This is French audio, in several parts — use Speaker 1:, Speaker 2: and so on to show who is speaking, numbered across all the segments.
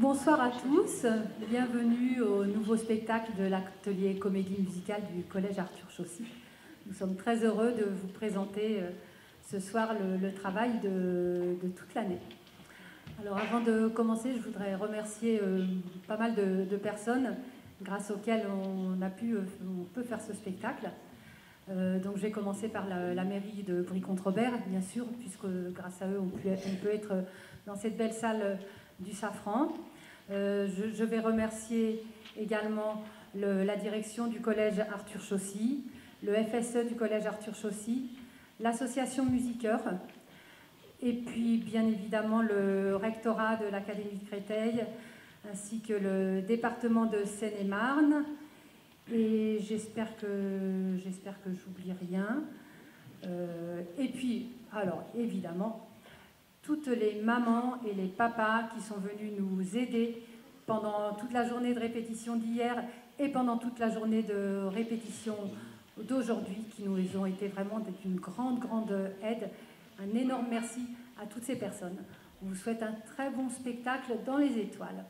Speaker 1: Bonsoir à tous, bienvenue au nouveau spectacle de l'atelier comédie musicale du Collège Arthur Chaussy. Nous sommes très heureux de vous présenter ce soir le travail de toute l'année. Alors avant de commencer, je voudrais remercier pas mal de personnes grâce auxquelles on peut faire ce spectacle. Donc je vais commencer par la mairie de Brie-Contrebert, bien sûr, puisque grâce à eux, on peut être dans cette belle salle du Safran. Je vais remercier également la direction du collège Arthur Chaussy, le FSE du collège Arthur Chaussy, l'association Musiqueurs, et puis bien évidemment le rectorat de l'Académie de Créteil, ainsi que le département de Seine-et-Marne. Et j'espère que j'oublie rien. Et puis, alors évidemment, toutes les mamans et les papas qui sont venus nous aider pendant toute la journée de répétition d'hier et pendant toute la journée de répétition d'aujourd'hui, qui nous ont été vraiment d'une grande aide. Un énorme merci à toutes ces personnes. On vous souhaite un très bon spectacle dans les étoiles.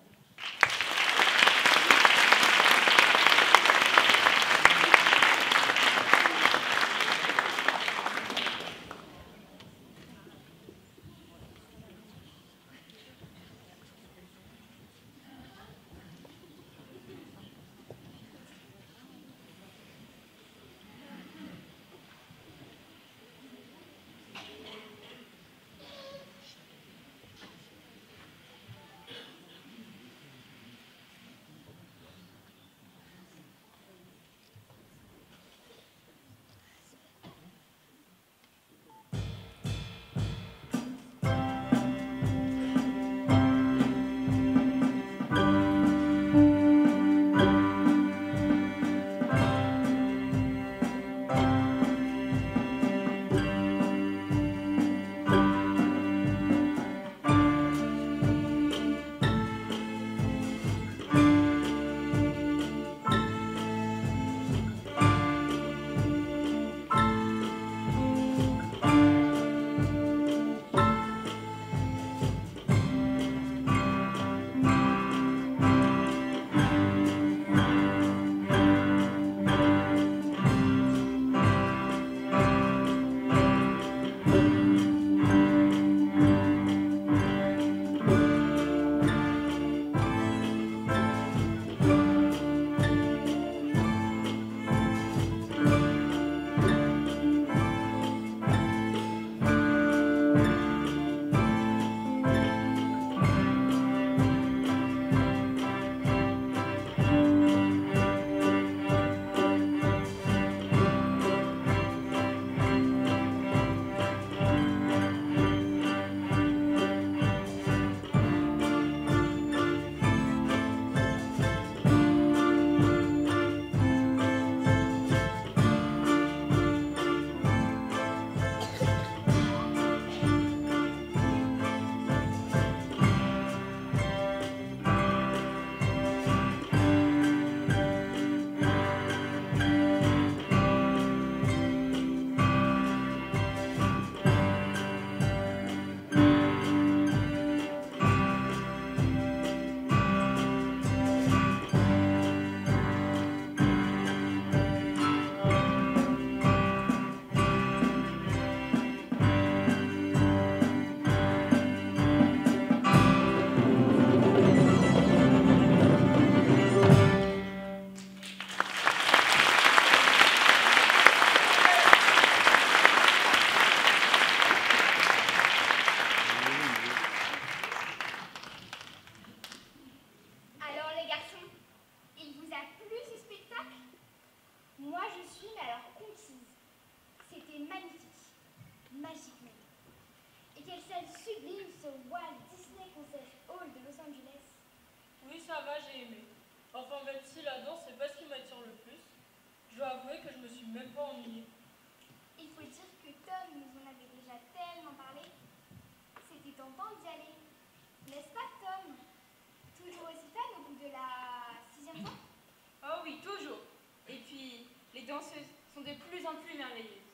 Speaker 2: Sont de plus en plus merveilleuses.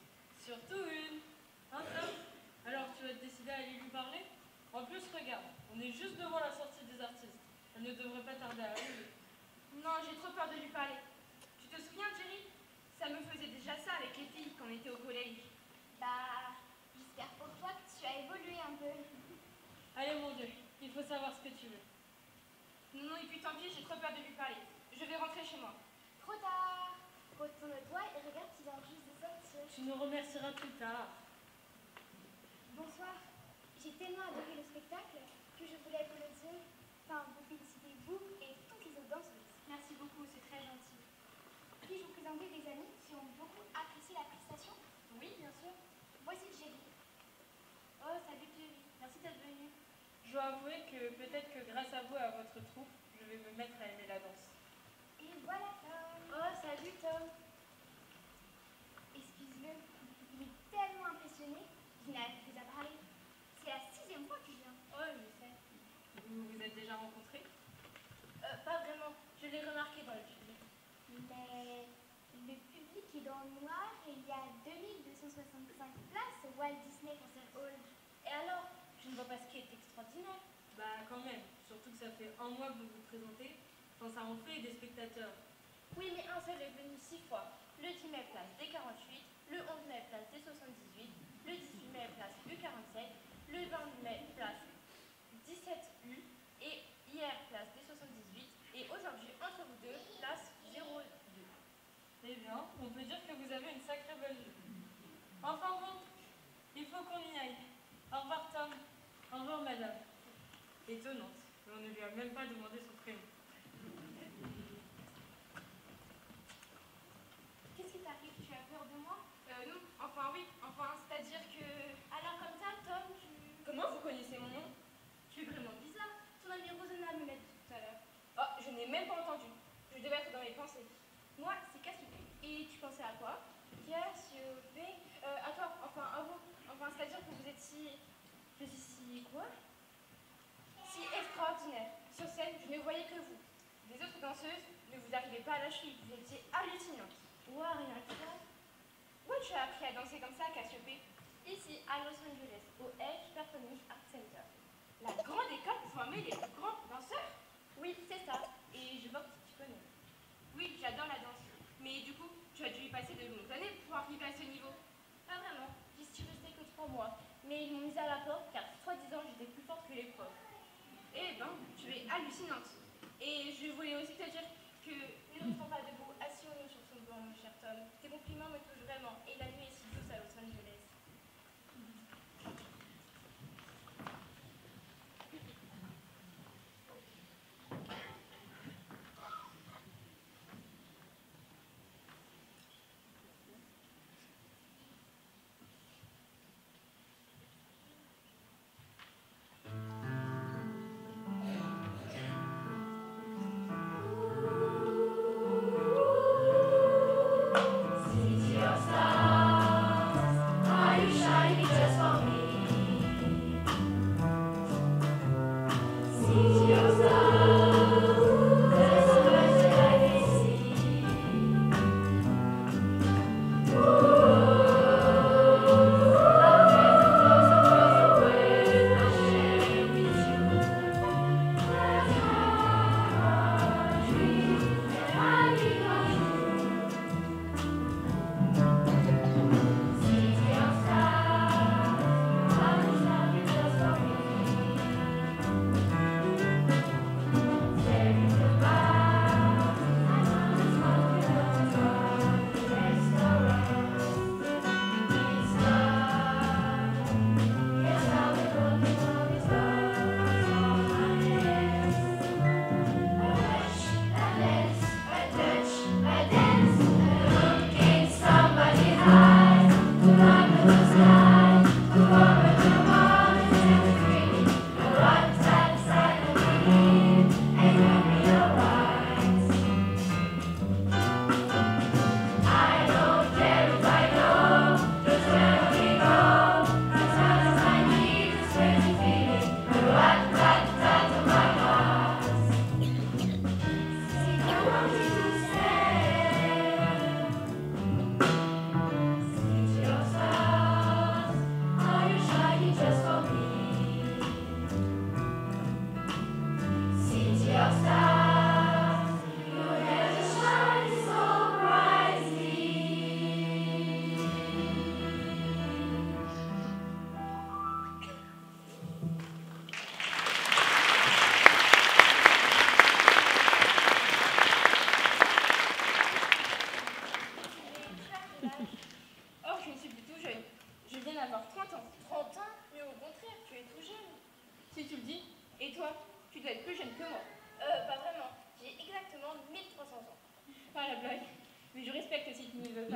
Speaker 2: Surtout une. Hein, Tom? Alors tu vas te décider à aller lui parler? En plus, regarde, on est juste devant la sortie des artistes. Elle ne devrait pas tarder à arriver.
Speaker 3: Non, j'ai trop peur de lui parler. Tu te souviens, Jerry? Ça me faisait déjà ça avec les filles quand on était au collège.
Speaker 4: Bah, j'espère pour toi que tu as évolué un peu.
Speaker 2: Allez, mon Dieu, il faut savoir ce que tu veux.
Speaker 3: Non, et puis tant pis, j'ai trop peur de lui parler. Je vais rentrer chez moi.
Speaker 4: Trop tard. Retourne-toi et regarde s'il vient juste de sortir.
Speaker 2: Tu nous remercieras plus tard.
Speaker 4: Bonsoir. J'ai tellement adoré le spectacle que je voulais applaudir. Enfin, vous féliciter vous et toutes les autres danseuses.
Speaker 3: Merci beaucoup, c'est très gentil.
Speaker 4: Puis-je vous présenter des amis qui ont beaucoup apprécié la prestation?
Speaker 3: Oui, bien sûr.
Speaker 4: Voici Jerry.
Speaker 3: Oh, salut Jerry. Merci d'être venu.
Speaker 2: Je dois avouer que peut-être que grâce à vous et à votre troupe, je vais me mettre à aimer la danse.
Speaker 4: Et voilà Tom.
Speaker 3: Oh, salut Tom.
Speaker 4: Excuse-le, il est tellement impressionné qu'il n'a plus à parler. C'est la 6e fois qu'il vient.
Speaker 3: Oh, je sais.
Speaker 2: Vous vous êtes déjà rencontrés?
Speaker 3: Pas vraiment. Je l'ai remarqué dans le public.
Speaker 4: Mais le public est dans le noir et il y a 2265 places au Walt Disney Concert Hall.
Speaker 3: Et alors, je ne vois pas ce qui est extraordinaire.
Speaker 2: Bah quand même, surtout que ça fait un mois que vous vous présentez. Enfin, ça en fait des spectateurs.
Speaker 3: Oui, mais un seul est venu 6 fois. Le 10 mai place D48, le 11 mai place D78, le 18 mai place U47, le 20 mai place 17U, et hier place D78, et aujourd'hui, entre vous deux, place 02.
Speaker 2: Eh bien, on peut dire que vous avez une sacrée bonne vue. Enfin bon, il faut qu'on y aille. Au revoir Tom. Au revoir madame. Étonnante, mais on ne lui a même pas demandé son prénom.
Speaker 4: Qu'est-ce qui t'arrive? Tu as peur de moi?
Speaker 3: Non, enfin oui, enfin, c'est-à-dire que...
Speaker 4: Alors comme ça, Tom,
Speaker 3: Comment vous connaissez mon nom?
Speaker 4: tu es vraiment bizarre. Ton ami Rosanna me l'a dit tout à l'heure.
Speaker 3: Oh, je n'ai même pas entendu. Je devais être dans mes pensées.
Speaker 4: Moi, c'est Cassiopée.
Speaker 3: Et tu pensais à quoi? Cassiopée. À toi, enfin à vous. Enfin, c'est-à-dire que vous êtes si... Je suis si... quoi? Si extraordinaire. Sur scène, je ne voyais que vous. Les autres danseuses ne vous arrivaient pas à la cheville. Vous étiez hallucinante.
Speaker 4: Ouah, rien que ça.
Speaker 3: Où tu as appris à danser comme ça, Cassiopée?
Speaker 4: Ici, à Los Angeles, au Edge Performing Arts Center.
Speaker 3: La grande école pour former les plus grands danseurs?
Speaker 4: Oui, c'est ça. Et je vois que tu connais.
Speaker 3: Oui, j'adore la danse. Mais du coup, tu as dû y passer de longues années pour arriver à ce niveau.
Speaker 4: Pas vraiment. J'y suis restée que 3 mois. Mais ils m'ont mise à la porte car, soi-disant, j'étais plus forte que les profs.
Speaker 3: Eh ben, tu es hallucinante. Et je voulais aussi te dire que...
Speaker 4: Ne restons pas debout, assurons-nous sur son banc, mon cher Tom. Tes compliments me touchent vraiment. Et la nuit est si douce à Los Angeles.
Speaker 5: Since your star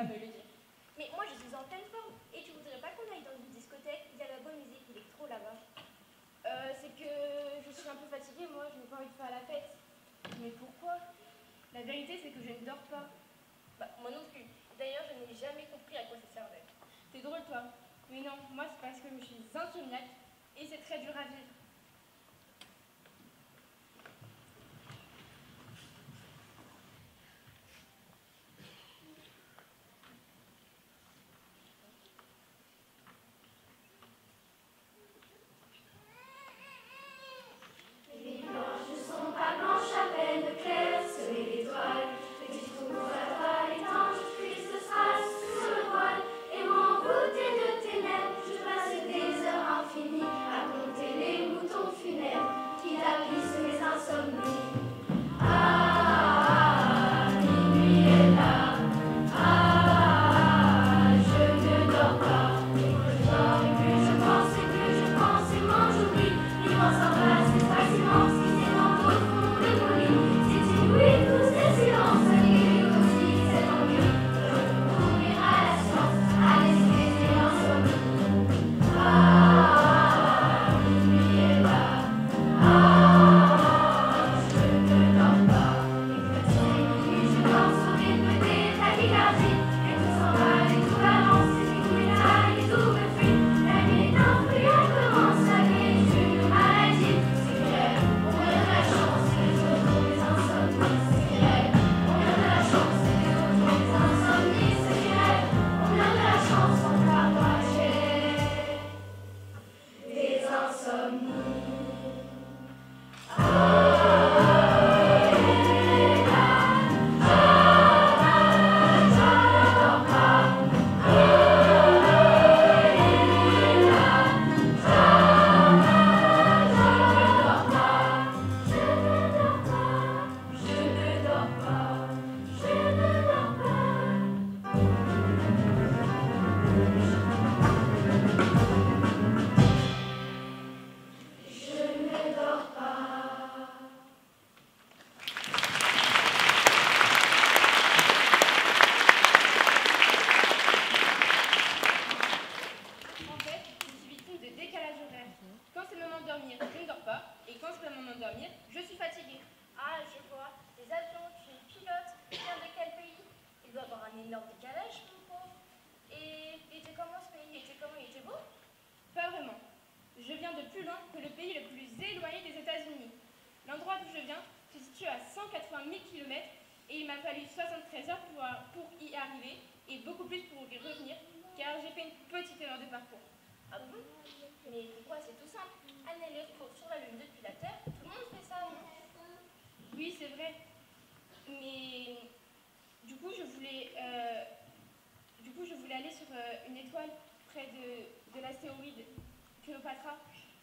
Speaker 3: pas me le dire. Mais moi, je suis en pleine forme. Et tu voudrais pas qu'on aille dans une discothèque? Il y a la bonne musique électro là-bas. C'est que je suis un peu fatiguée, moi, je n'ai pas envie de faire la fête. Mais pourquoi? La vérité, c'est que je ne dors pas. Bah, moi non plus. D'ailleurs, je n'ai jamais compris à quoi ça servait. T'es drôle, toi. Mais non, moi, c'est parce que je suis insomniaque et c'est très dur à vivre.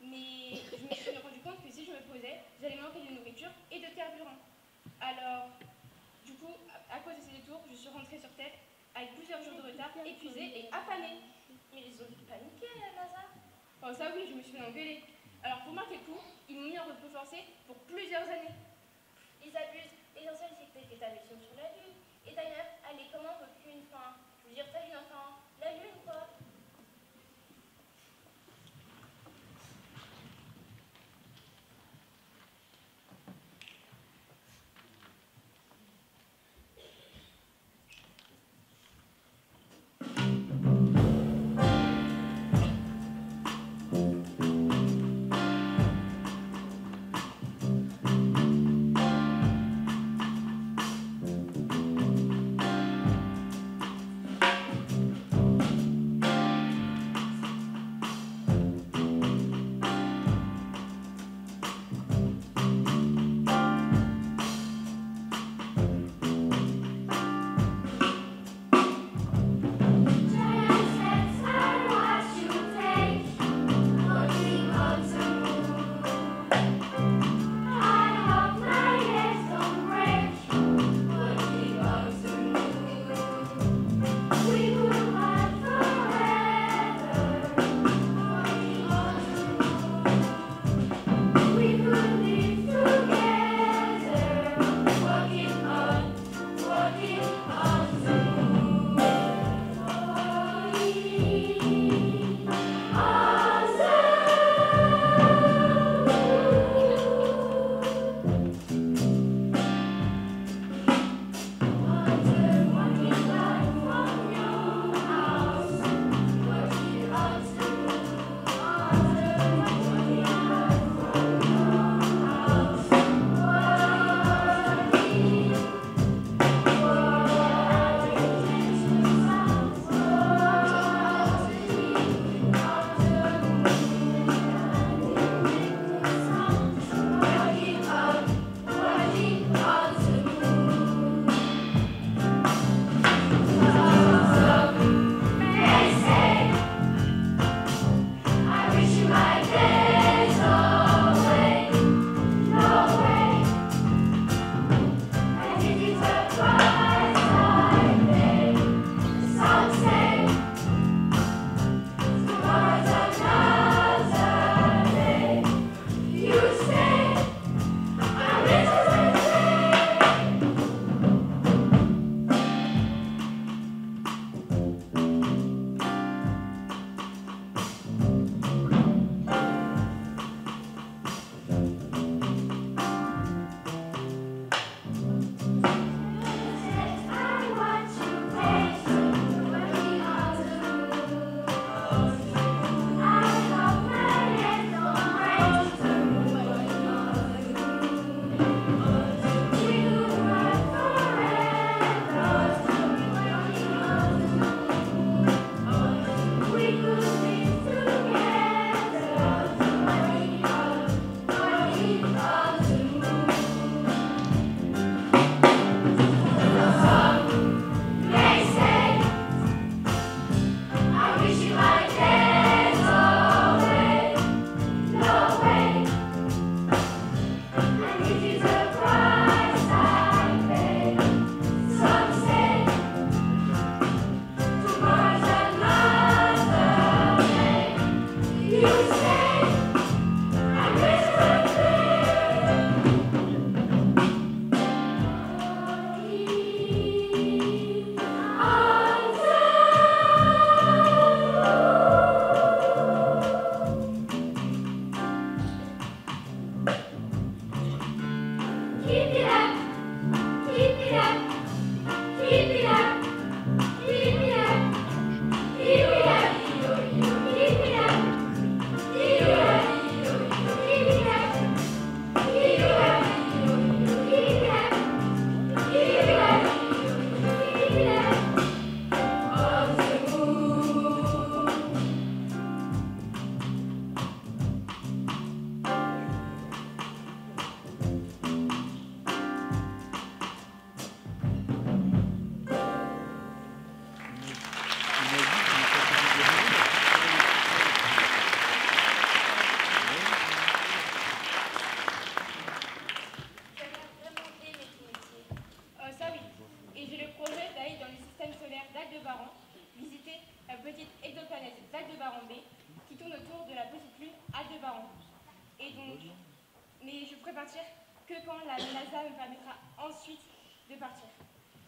Speaker 3: Mais je me suis rendu compte que si je me posais, j'allais manquer de nourriture et de carburant. Alors, du coup, à cause de ces détours, je suis rentrée sur Terre avec plusieurs jours de retard, épuisée et affamée.
Speaker 4: Mais ils ont dû paniquer à la NASA.
Speaker 3: Oh ça oui, je me suis fait engueuler. Alors pour marquer le coup, ils m'ont mis en repos forcé pour plusieurs années.
Speaker 4: Ils abusent. L'essentiel, c'est que tu fait ta mission sur la Lune. Et d'ailleurs, allez, comment on peut plus une fin? Je veux dire, t'as une enfant, la Lune, quoi.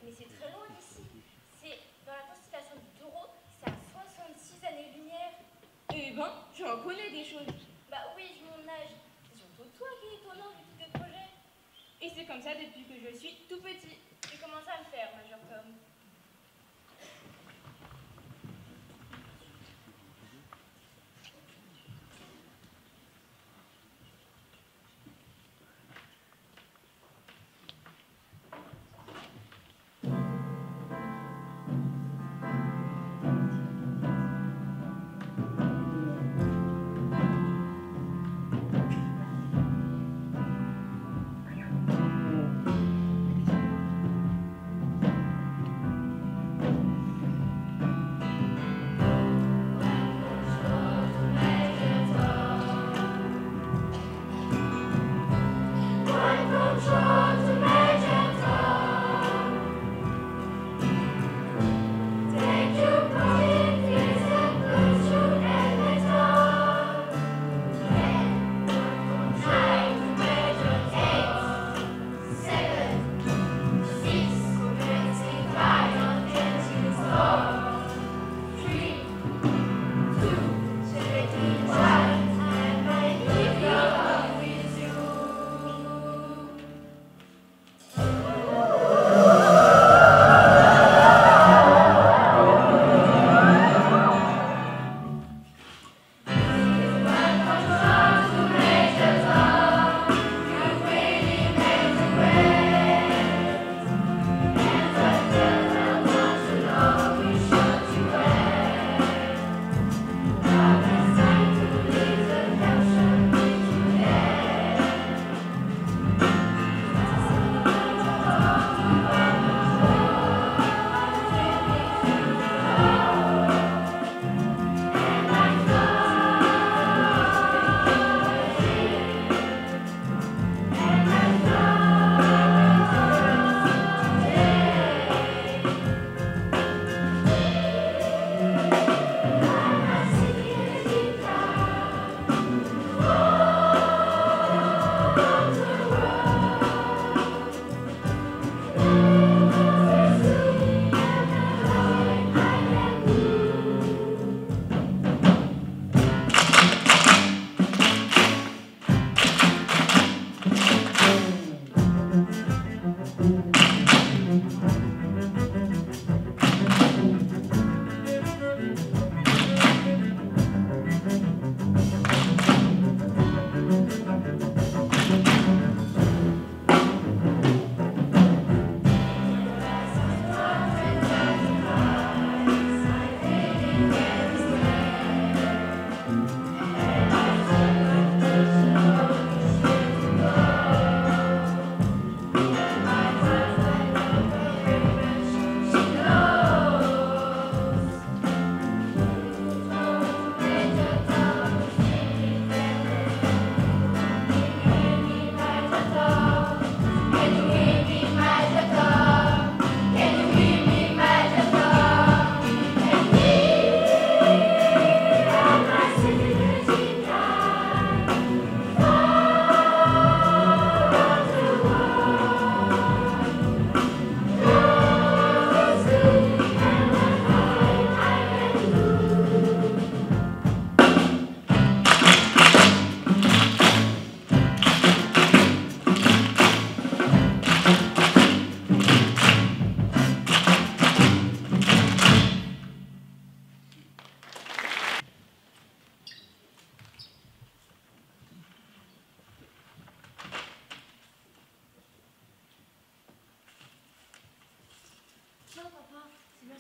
Speaker 3: Mais c'est très loin d'ici. C'est dans la constellation du Taureau, c'est à 66 années-lumière.
Speaker 2: Eh ben, j'en connais des choses.
Speaker 3: Bah oui, je mon âge. C'est surtout toi qui es étonnant de tous tes projets.
Speaker 2: Et c'est comme ça depuis que je suis tout petit.
Speaker 3: Tu commences à me faire, Major Tom.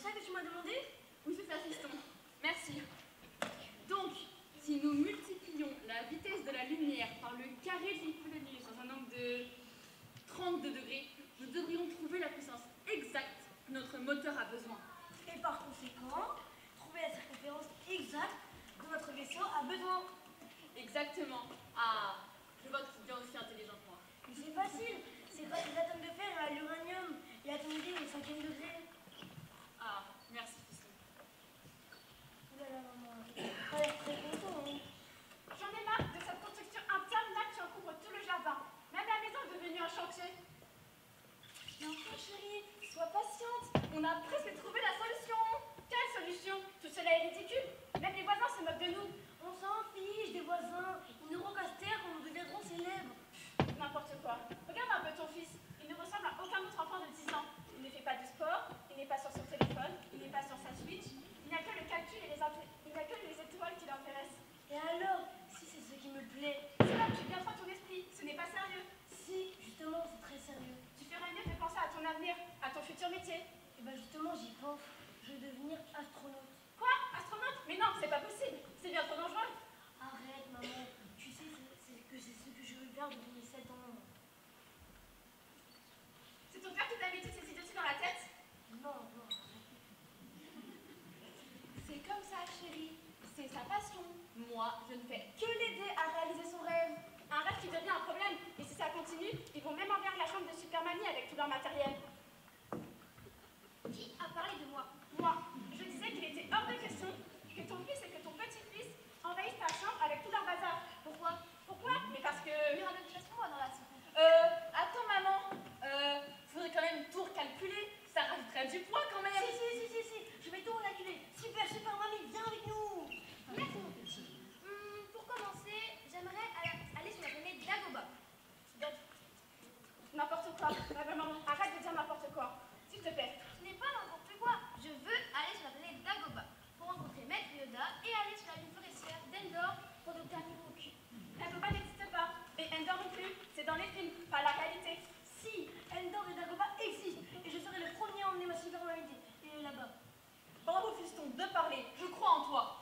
Speaker 5: ça que tu m'as demandé?
Speaker 6: Oui, c'est ça, fiston. Merci. Donc, si nous multiplions la vitesse de la lumière par le carré de l'hypoténuse dans un angle de 32 degrés, nous devrions trouver la puissance exacte que notre moteur a besoin.
Speaker 5: Et par conséquent, trouver la circonférence exacte dont notre vaisseau a besoin.
Speaker 6: Exactement. Ah, je vois que tu es bien aussi intelligent que moi.
Speaker 5: Mais c'est facile, c'est pas des atomes de fer à l'uranium et atomisés au 5e degré.
Speaker 6: Ah, merci, fiston.
Speaker 5: Oulala, maman, t'as l'air très content, hein.
Speaker 6: J'en ai marre de cette construction interminable qui recouvre tout le jardin. Même la maison est devenue un chantier. Mais enfin, chérie, sois patiente. On a presque trouvé la solution. Quelle solution? Tout cela est ridicule. Même les voisins se moquent de nous.
Speaker 5: On s'en fiche des voisins, ils n'auront qu'à se taire quand nous deviendrons célèbres.
Speaker 6: N'importe quoi. Regarde un peu ton fils. Il ne ressemble à aucun autre enfant de 10 ans. Il ne fait pas du sport, il n'est pas sur son téléphone, il n'est pas sur sa Switch. Il n'y a que le calcul et il n'y a que les étoiles qui l'intéressent.
Speaker 5: Et alors, si c'est ce qui me plaît?
Speaker 6: C'est là que tu viens trop ton esprit. Ce n'est pas sérieux.
Speaker 5: Si, justement, c'est très sérieux.
Speaker 6: Tu ferais mieux de penser à ton avenir, à ton futur métier.
Speaker 5: Et ben justement, j'y pense. Je veux devenir astronaute.
Speaker 6: Quoi? Astronaute? Mais non, c'est pas possible. C'est bien trop dangereux.
Speaker 5: Arrête, maman. Tu sais, c'est ce que je veux faire depuis mes 7 ans.
Speaker 6: C'est ton père qui t'a mis toutes ces idioties dans la tête?
Speaker 5: Non, non.
Speaker 6: C'est comme ça, chérie. C'est sa passion. Moi, je ne fais que l'aider à réaliser son rêve. Un rêve qui devient un problème. Et si ça continue, ils vont même envers la chambre de Supermanie avec tout leur matériel.
Speaker 3: Qui a parlé de moi?
Speaker 6: Moi, je disais qu'il était hors de question que ton fils et que ton petit-fils envahissent ta chambre avec tout leur bazar.
Speaker 3: Pourquoi?
Speaker 6: Pourquoi? Mais parce que...
Speaker 3: Il y aura de place pour moi dans la soupe.
Speaker 6: Attends, maman. Faudrait quand même tout recalculer. Ça rajouterait du poids quand même.
Speaker 5: Si. Je vais tout calculer. Super, mamie, viens avec nous.
Speaker 3: Merci mon petit. Pour commencer, j'aimerais aller sur la planète Dagoba.
Speaker 6: N'importe quoi. Maman, arrête de dire n'importe quoi. S'il te plaît.
Speaker 3: Ce n'est pas n'importe quoi. Je veux aller sur la planète Dagoba pour rencontrer Maître Yoda et aller sur la ligne forestière d'Endor pour adopter un nouveau cul.
Speaker 6: Dagoba n'existe pas. Et Endor non plus. C'est dans les films, pas la réalité.
Speaker 5: Si, Endor et Dagoba existent. Et je serai le premier à emmener ma superhumanité. Et là-bas.
Speaker 6: Bravo, fiston, de parler. Je crois en toi.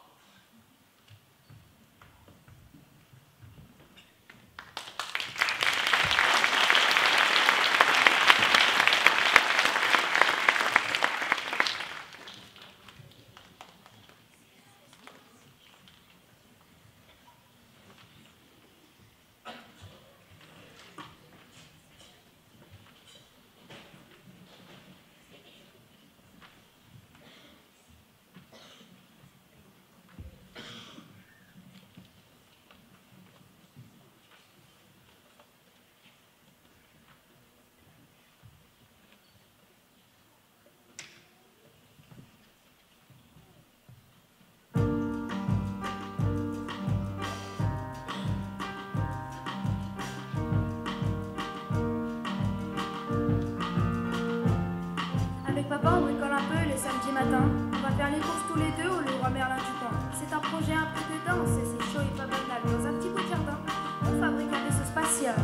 Speaker 7: Papa, on bricole un peu les samedis matins. On va faire les courses tous les deux au Leroy Merlin du coin. C'est un projet un peu de danse et c'est chaud et pas banal. Dans un petit bout de jardin, on fabrique un vaisseau spatial.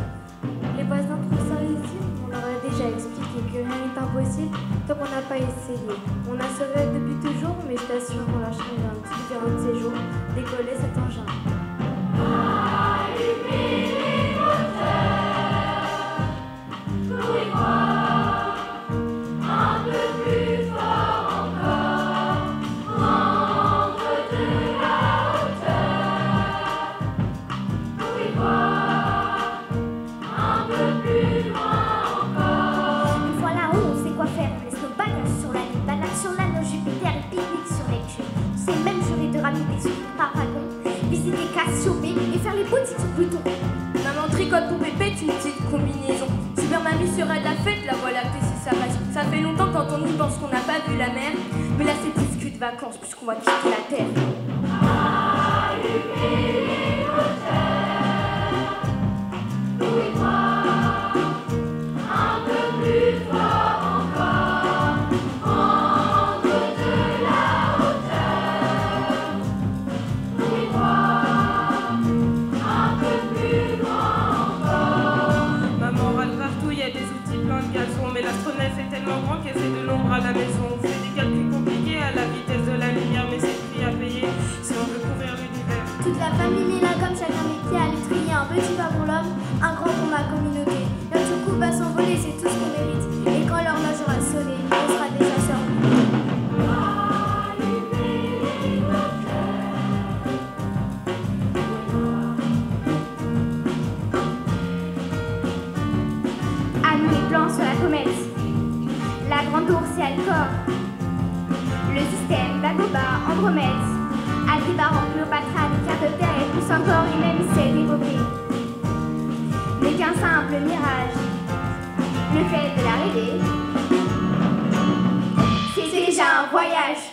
Speaker 8: Les voisins trouvent ça ridicule. On leur a déjà expliqué que rien n'est impossible tant qu'on n'a pas essayé. On a ce rêve depuis toujours, mais je t'assure qu'on lâcherait un petit peu un de ces jours décoller cet engin.
Speaker 9: Allumer les moteurs pour y voir. Un peu plus fort encore, prendre de la hauteur, pour y voir, un peu plus loin encore.
Speaker 4: Une fois là-haut, on sait quoi faire, on laisse nos bagages sur la ligne, balade sur l'anneau Jupiter et pique-nique sur Neptune. C'est même juré de ramener sur le Paragon, visiter Cassiopée et faire les boutiques sur Pluton.
Speaker 7: Maman tricote pour Pépé une petite combinaison. Super Mamie sera de la fête, la voilà que si ça passe. Ça fait longtemps quand on y pense qu'on n'a pas vu la mer. Mais là c'est plus que de vacances puisqu'on va quitter la terre.
Speaker 9: Allumer les moteurs pour y voir, un peu plus fort encore, prendre de la hauteur, pour y voir, un peu plus loin encore.
Speaker 10: Maman râle partout, il y a des outils pleins de gazon, mais l'astronef est tellement grand qu'elle fait de l'ombre à la maison. On fait des calculs compliqués.
Speaker 7: Un petit pas pour l'homme, un grand pour ma communauté. Notre coupe va s'envoler, c'est tout ce qu'on mérite. Et quand l'horloge aura sonné, on sera déjà sorti.
Speaker 4: À nous les plans sur la comète, la grande ours et Alcor, le système Dagoba, Andromède, Aldébaran, Cléopatra, les quarts de terre et plus encore, et même celle évoquée, n'est qu'un simple mirage. Le fait de la rêver, c'est déjà un voyage.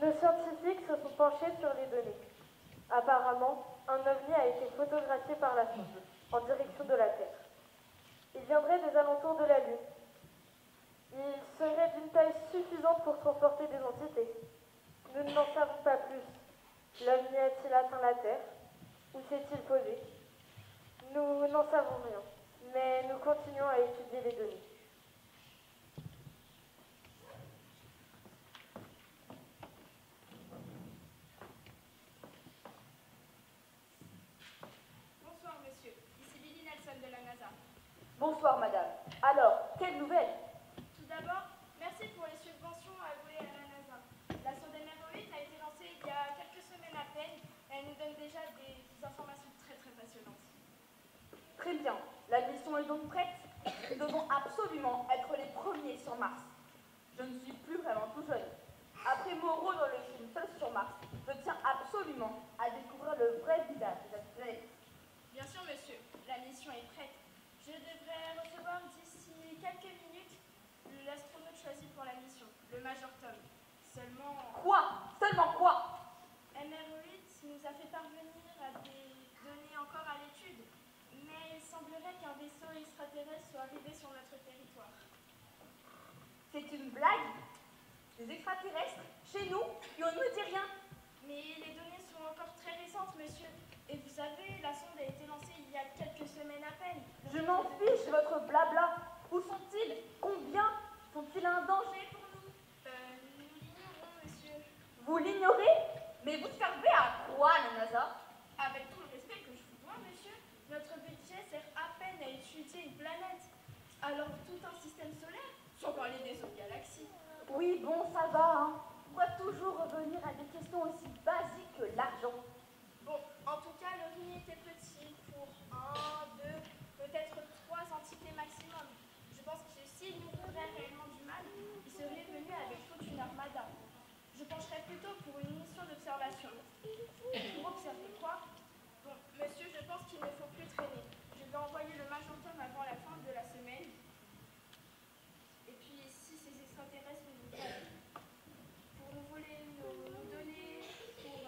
Speaker 8: Deux scientifiques se sont penchés sur les données. Apparemment, un ovni a été photographié par la sonde, en direction de la Terre. Il viendrait des alentours de la Lune. Il serait d'une taille suffisante pour transporter des entités. Nous n'en savons pas plus. L'ovni a-t-il atteint la Terre? Où s'est-il posé? Nous n'en savons rien, mais nous continuons à étudier les données.
Speaker 6: Bonsoir, monsieur. Ici Lily Nelson de la NASA.
Speaker 10: Bonsoir, madame. Alors, quelle nouvelle?
Speaker 6: Tout d'abord, merci pour les subventions allouées à la NASA. La sonde MR8 a été lancée il y a quelques semaines à peine. Elle nous donne déjà des informations très passionnantes.
Speaker 10: Très bien. La mission est donc prête. Nous devons absolument être les premiers sur Mars. Je ne suis plus vraiment tout jeune. Après mon rôle dans le film Seul sur Mars, je tiens absolument à découvrir le vrai visage de cette planète.
Speaker 6: Bien sûr, monsieur. La mission est prête. Je devrais recevoir d'ici quelques minutes l'astronaute choisi pour la mission, le Major Tom. Seulement...
Speaker 10: Quoi? Seulement quoi?
Speaker 6: MR8 nous a fait parvenir à des données encore à l'étude, mais il semblerait qu'un vaisseau extraterrestre soit arrivé sur notre territoire.
Speaker 10: C'est une blague? Des extraterrestres? Chez nous? Et on ne me dit rien?
Speaker 6: Mais les données sont encore très récentes, monsieur. Et vous savez, la sonde a été lancée il y a quelques semaines à peine.
Speaker 10: Je m'en fiche de votre blabla. Où sont-ils? Combien? Sont-ils un danger pour nous?
Speaker 6: Nous l'ignorons, monsieur.
Speaker 10: Vous l'ignorez? Mais vous servez à quoi, la NASA?
Speaker 6: Avec tout le respect que je vous dois, monsieur, notre budget sert à peine à étudier une planète. Alors tout un système solaire, sans parler des autres galaxies.
Speaker 10: Oui, bon, ça va, hein. Pourquoi toujours revenir à des questions aussi basiques que l'argent?
Speaker 6: Bon, en tout cas, l'OVNI était petit pour 1, 2, peut-être 3 entités maximum. Je pense que s'il nous ferait réellement du mal, il serait venu avec toute une armada. Je pencherais plutôt pour une mission d'observation. Pour observer quoi? Bon, monsieur, je pense qu'il ne faut plus traîner. Je vais envoyer le Major Tom avant la fin de la semaine. Et puis, si ces extraterrestres nous voient pour nous voler nos données, pour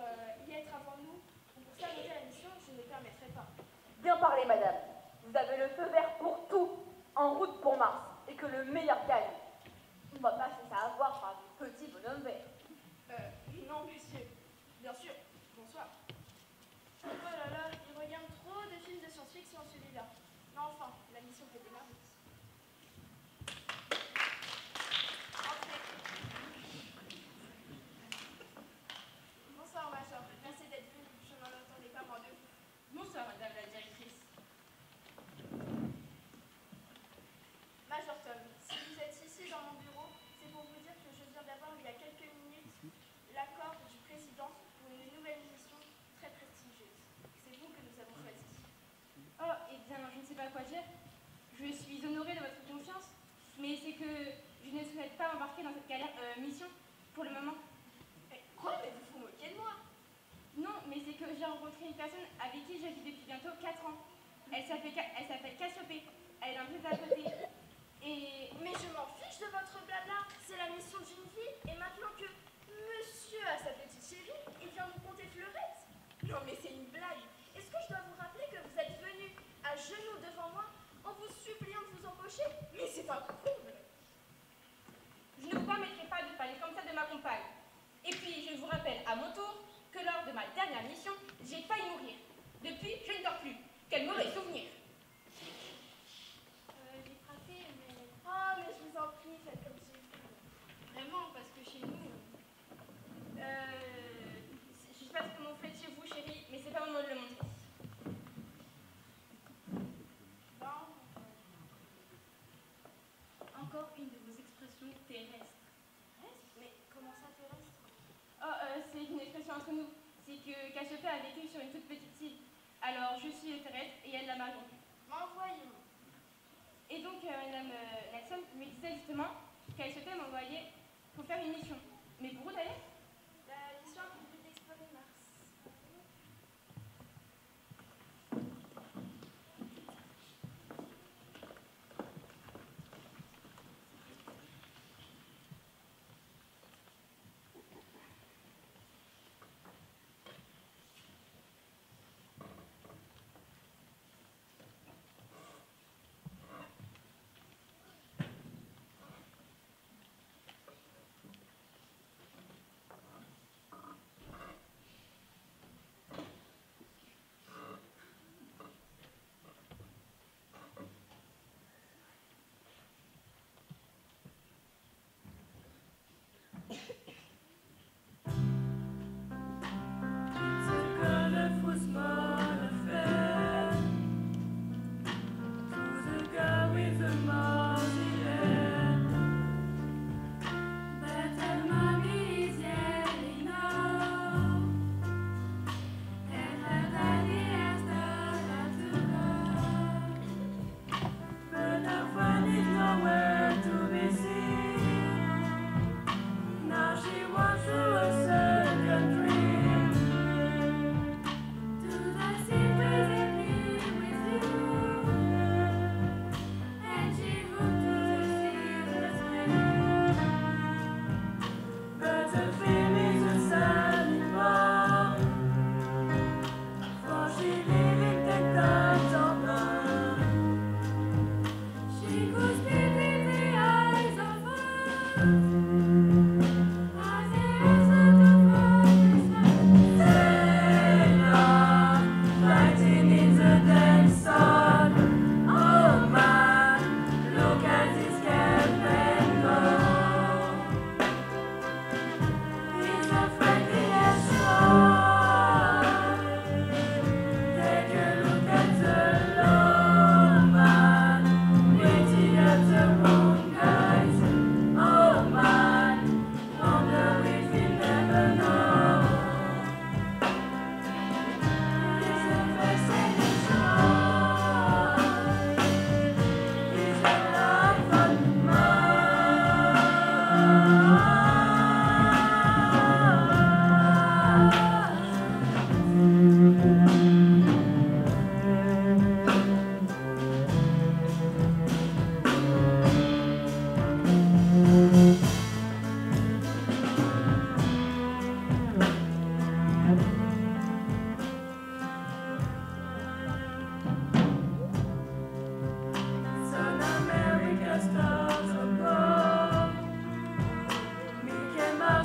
Speaker 6: y être avant nous, ou pour saboter la mission, je ne permettrai pas.
Speaker 10: Bien parlé, madame. Vous avez le feu vert pour tout, en route pour Mars, et que le meilleur gagne. On ne va pas se faire avoir par un petit bonhomme vert.
Speaker 6: Non, monsieur. Bien sûr. Bonsoir. Oh là là, il regarde trop de films de science-fiction, celui-là. Mais enfin, la mission peut démarrer. Entrez. Bonsoir, Major. Merci d'être venu. Je n'en attendais pas moins de vous.
Speaker 2: Bonsoir, madame la directrice.
Speaker 6: Major Tom, si vous êtes ici dans mon bureau, c'est pour vous dire que je viens d'avoir il y a quelques minutes l'accord du président pour une nouvelle mission très prestigieuse. C'est vous que nous avons choisi.
Speaker 2: Oh, eh bien, je ne sais pas quoi dire. Je suis honorée de votre confiance, mais c'est que je ne souhaite pas m'embarquer dans cette mission pour le moment.
Speaker 6: Quoi? Mais vous vous moquez de moi?
Speaker 2: Non, mais c'est que j'ai rencontré une personne avec qui je vis depuis bientôt 4 ans. Elle s'appelle Cassiopée. Elle est un peu à côté. Et...
Speaker 6: Mais je m'en fiche de votre blabla. C'est la mission d'une vie. Et maintenant que monsieur a sa petite chérie, il vient nous compter fleurette. Non mais c'est une blague. Est-ce que je dois vous rappeler que vous êtes venu à genoux devant moi en vous suppliant de vous empocher? Mais c'est un comble.
Speaker 2: Je ne vous permettrai pas de parler comme ça de ma compagne. Et puis, je vous rappelle à mon tour que lors de ma dernière mission, j'ai failli mourir. Depuis, je ne dors plus. Quel mauvais souvenir.
Speaker 6: J'ai frappé, mais... Oh, mais je vous en prie, faites comme si...
Speaker 2: Vraiment, parce que chez nous... je sais pas ce que vous faites chez vous, chérie, mais c'est pas le moment de le montrer.
Speaker 6: Bon,
Speaker 2: Encore une de vos expressions terrestres.
Speaker 6: mais comment ça terrestre?
Speaker 2: Oh, c'est une expression entre nous. C'est que Cassiopée a vécu sur une toute petite île. Alors, je suis le terrestre et elle la marron.
Speaker 6: M'envoyez-moi.
Speaker 2: Et donc, Madame Nelson me disait justement qu'elle souhaitait m'envoyer pour faire une mission. Mais pour où d'ailleurs?
Speaker 6: La mission a pour but d'explorer Mars.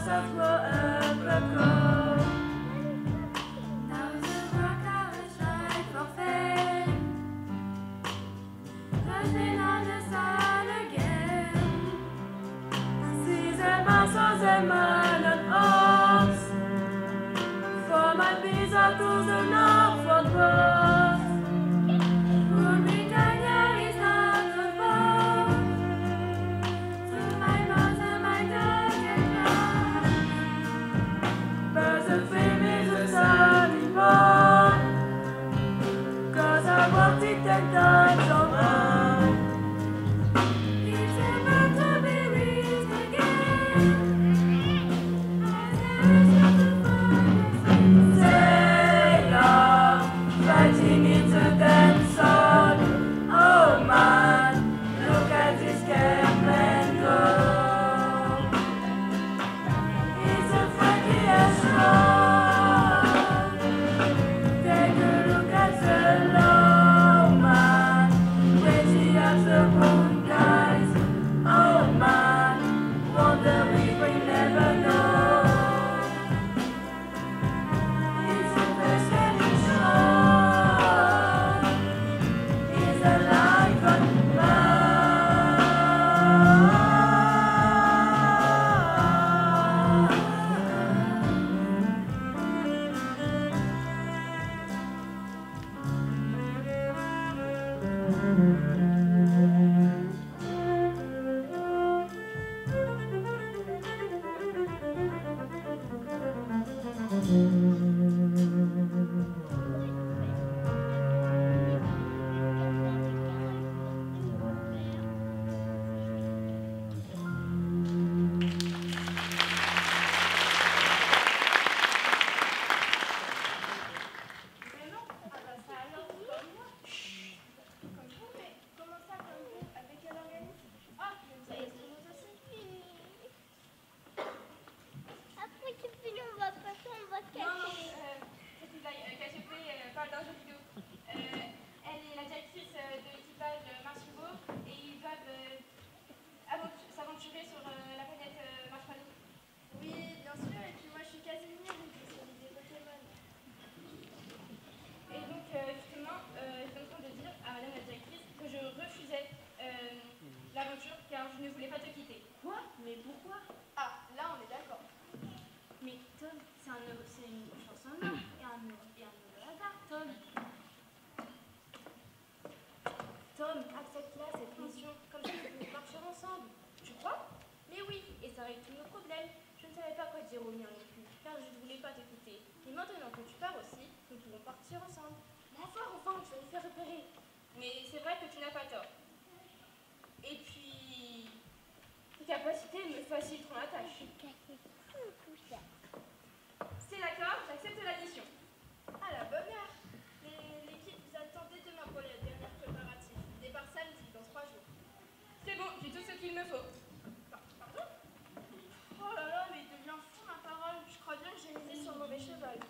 Speaker 9: ça soit un peu court. Now the work out is like for fame. Rushing on the sun again. See the muscles and man and arms. For my visa to the Norfolk Coast. Rule Britannia is not the boat. To my mouth and my dog and love. But the fame is a sunny ball. 'Cause I walked it 10 times over. It's about to be reached again. Sailor, fighting in the dance zone. Oh man, look at this caveman go. It's a funkiest road. Take a look at the low man, when she has the moon guys. Oh man, wonder if we never know. It's a best-selling show. It's a life on
Speaker 3: Vraiment? Ah bah ça alors, comme moi. Chut. Comme vous, mais comment ça comme vous? Avec quel organisme? Ah, mais vous avez tout le monde aussi.
Speaker 4: Après, c'est fini, on va passer, on va se
Speaker 3: Non, non,
Speaker 4: cacher.
Speaker 3: cette blague, KGP parle d'un jeu vidéo. Elle est la directrice de l'équipage Marshmallow et ils doivent s'aventurer sur la planète Marshmallow. Oui, bien sûr, et puis moi je suis Casimir, donc je suis des Pokémon. Et donc, justement, j'étais en train de dire à madame la directrice que je refusais l'aventure car je ne voulais pas te quitter. Quoi? Mais pourquoi? Ah, là on est d'accord. Mais Tom, c'est une chance en or et un heureux hasard, Tom. Tom, accepte-la cette mission, comme ça nous pouvons marcher ensemble. Tu crois? Mais oui, et ça règle tous nos problèmes. Je ne savais pas quoi dire au mien non plus, car je ne voulais pas t'écouter. Mais maintenant que tu pars aussi, nous pouvons partir ensemble. Enfin, tu vas me faire repérer. Mais c'est vrai que tu n'as pas tort. Et puis, tes capacités me faciliteront la tâche. C'est d'accord, j'accepte la mission. À la bonne heure. L'équipe vous attend dès demain pour les dernières préparatifs. Départ samedi, dans 3 jours. C'est bon, j'ai tout ce qu'il me faut. Pardon? Oh là là, mais il devient fou ma parole. Je crois bien que j'ai misé sur le mauvais cheval.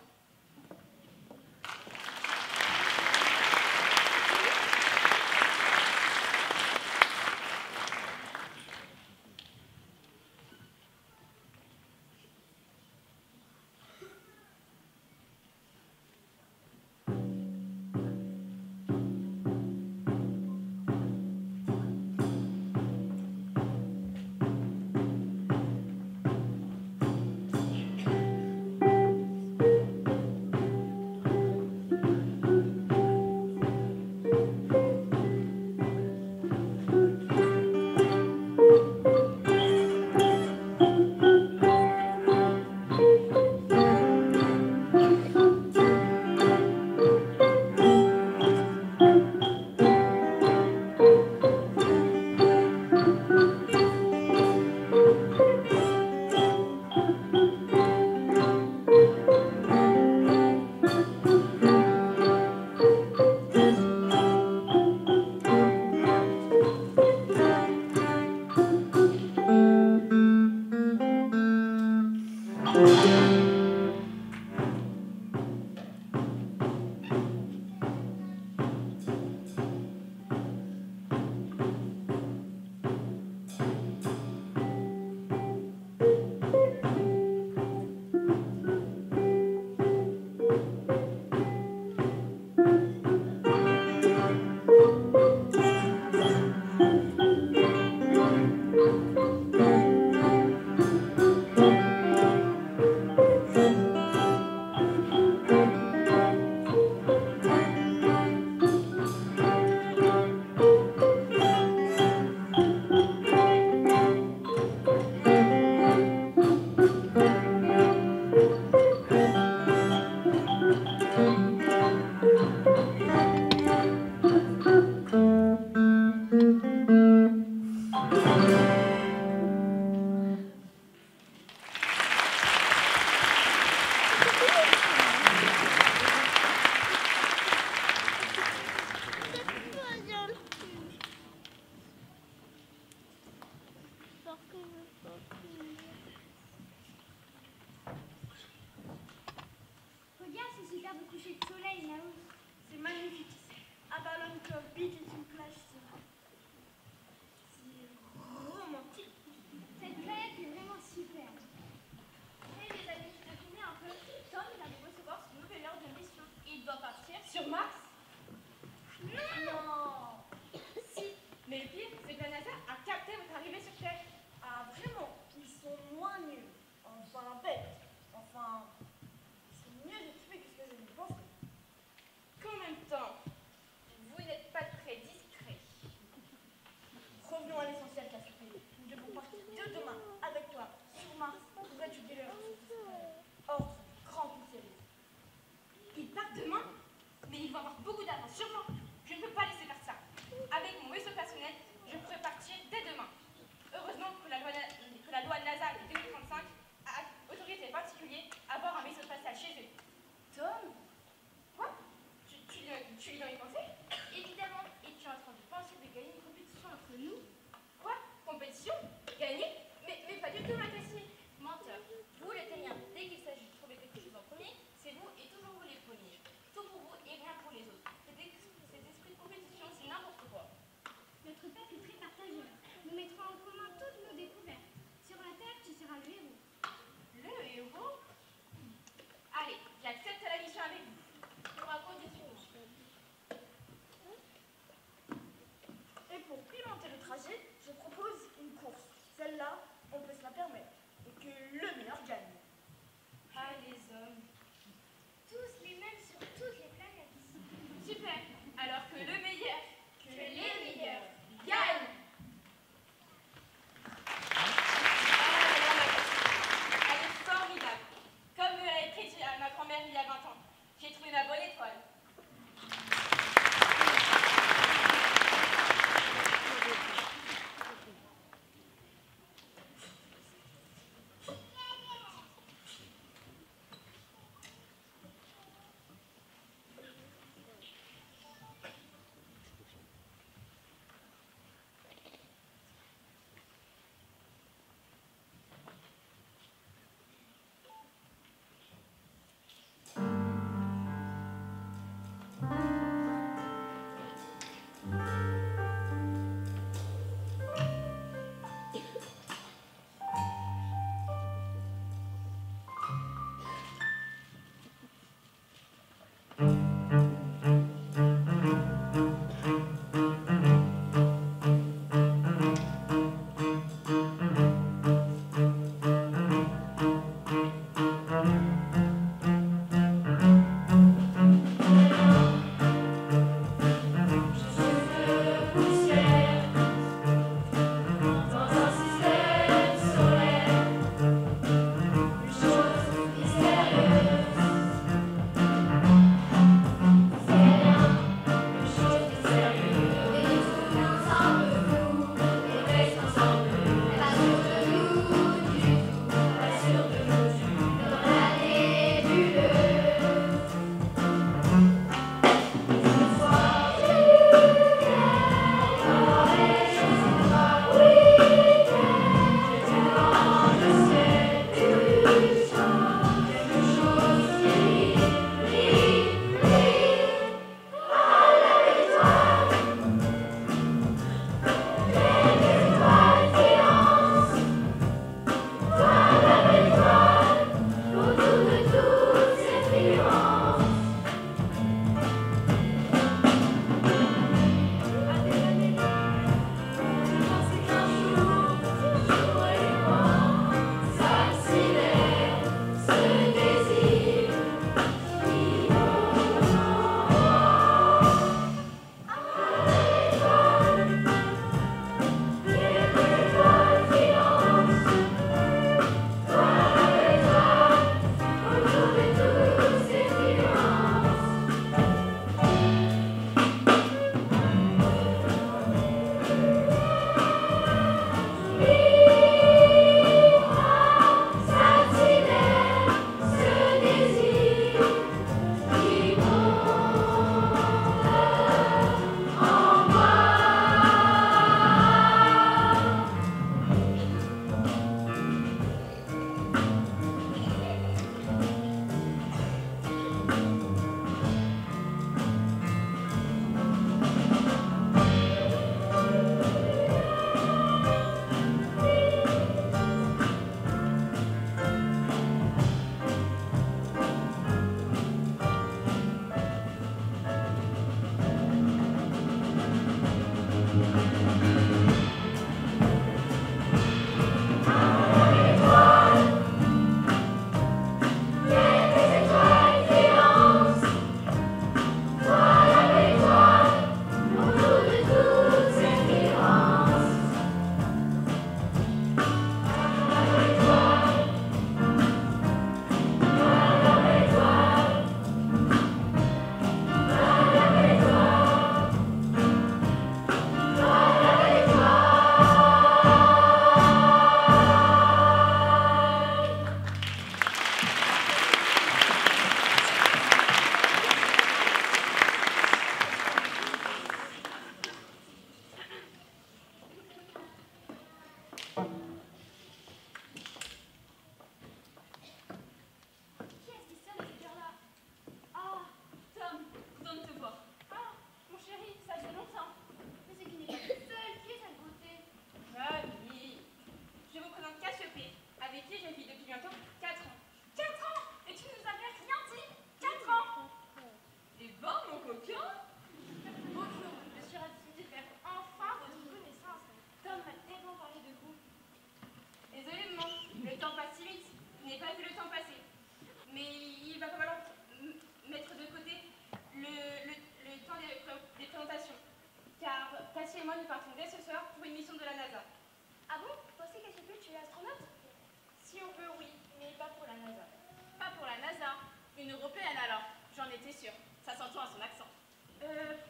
Speaker 3: sûr. Ça s'entend à son accent.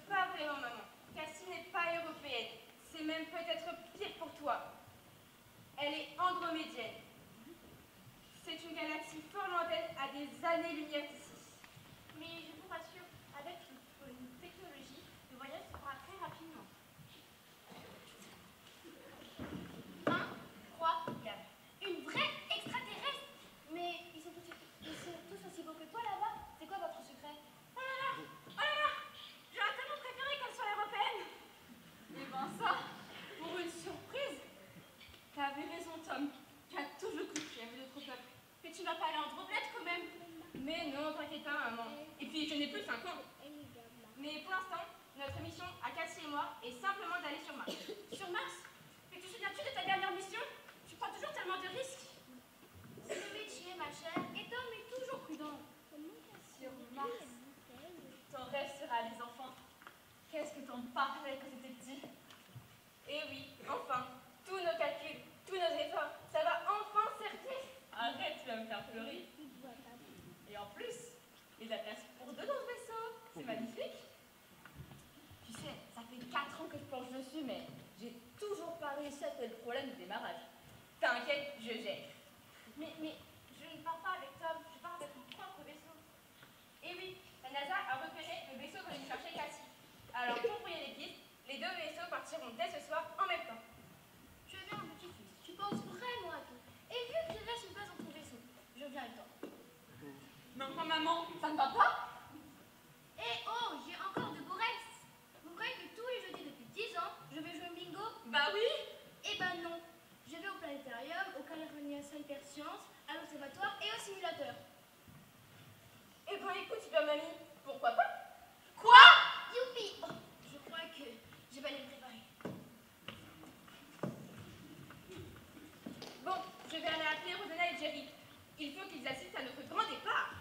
Speaker 3: Pas vraiment, maman. Cassie n'est pas européenne. C'est même peut-être pire pour toi. Elle est andromédienne. C'est une galaxie fort lointaine à des années-lumière d'ici. Mais je vous rassure, avec une technologie, le voyage se fera très rapidement. Incroyable.
Speaker 4: Une vraie extraterrestre. Mais ils sont tous aussi beaux que toi là-bas. C'est quoi votre secret?
Speaker 3: Oh là là, j'aurais tellement préféré qu'elle soit européenne. Eh ben ça, pour une surprise. T'avais raison, Tom. Tu as toujours cru qu'il y avait d'autres peuples. Mais tu vas pas aller en droplette quand même. Mais non, t'inquiète pas, maman. Et puis, je n'ai plus 5 ans. Mais pour l'instant, notre mission à Cassie et moi est simplement d'aller sur Mars.
Speaker 6: Sur Mars? Mais te souviens-tu de ta dernière mission? Tu prends toujours tellement de risques.
Speaker 4: C'est le métier, ma chère. Et Tom est toujours prudent.
Speaker 3: Sur Mars, ton rêve sera les enfants. Qu'est-ce que t'en parlais quand t'étais petit? Eh oui, enfin, tous nos calculs, tous nos efforts, ça va enfin servir. Arrête, tu vas me faire pleurer. Et en plus, il y a de la place pour deux dans ce vaisseau. C'est magnifique. Tu sais, ça fait 4 ans que je planche dessus, mais j'ai toujours pas réussi à trouver le problème du démarrage. T'inquiète, je gère.
Speaker 4: Mais je ne pars pas avec Tom. Je pars avec mon propre vaisseau.
Speaker 3: Et oui, la NASA a repéré le vaisseau venu chercher Cassie. Alors pour brouiller les pistes, les deux vaisseaux partiront dès ce soir en même temps.
Speaker 4: Tu es bien un petit-fils. Tu penses vraiment à tout. Et vu que je reste une place dans ton vaisseau, je viens avec toi.
Speaker 3: Mais enfin, maman, ça ne va pas?
Speaker 4: Eh oh, j'ai encore de beaux rêves. Vous croyez que tous les jeudis depuis 10 ans, je vais jouer au bingo?
Speaker 3: Bah oui.
Speaker 4: Eh ben non. Je vais au planétarium, au California Center Science, à l'observatoire et au simulateur.
Speaker 3: Eh ben écoute, super mamie, pourquoi pas?
Speaker 4: Quoi? Youpi! Oh, je crois que je vais aller me préparer.
Speaker 3: Bon, je vais aller appeler Rosanna et Jerry. Il faut qu'ils assistent à notre grand départ.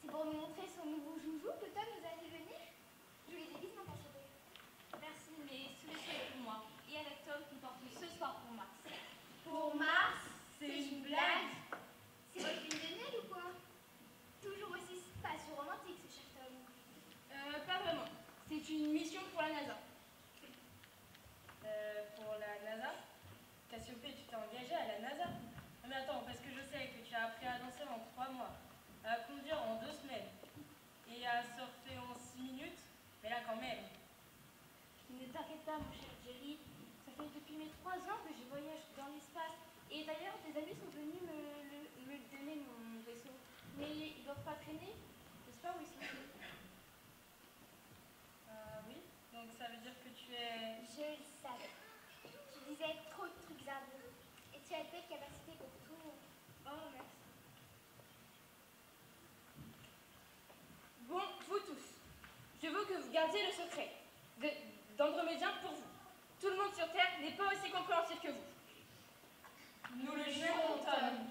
Speaker 4: C'est pour nous montrer son nouveau joujou que Tom nous a dit venir. Je lui déguise mon chérie.
Speaker 3: Merci, mais ce vaisseau est pour moi. Et avec Tom, nous partons ce soir pour Mars.
Speaker 4: Pour Mars?
Speaker 3: C'est une blague?
Speaker 4: C'est votre film de Noël ou quoi? Toujours aussi spatio-romantique ce cher Tom.
Speaker 3: Pas vraiment. C'est une mission pour la NASA. Pour la NASA? Cassiopée, tu t'es engagée à la NASA? Mais attends, parce que je sais que tu as appris à danser en 3 mois, à conduire en 2 semaines, et à surfer en 6 minutes, mais là quand même.
Speaker 4: Ne t'inquiète pas, mon cher Jerry. Ça fait depuis mes 3 ans que je voyage dans l'espace. Et d'ailleurs, tes amis sont venus me donner mon vaisseau. Mais ils doivent pas traîner. Je sais pas où ils sont.
Speaker 3: Oui, donc ça veut dire que tu es...
Speaker 4: Je le savais. Tu disais trop de trucs à vous. Et tu as de belles capacités pour tout. Oh, merci.
Speaker 3: Bon, vous tous, je veux que vous gardiez le secret d'Andromédien pour vous. Tout le monde sur Terre n'est pas aussi compréhensif que vous. Nous le jurons, Tom.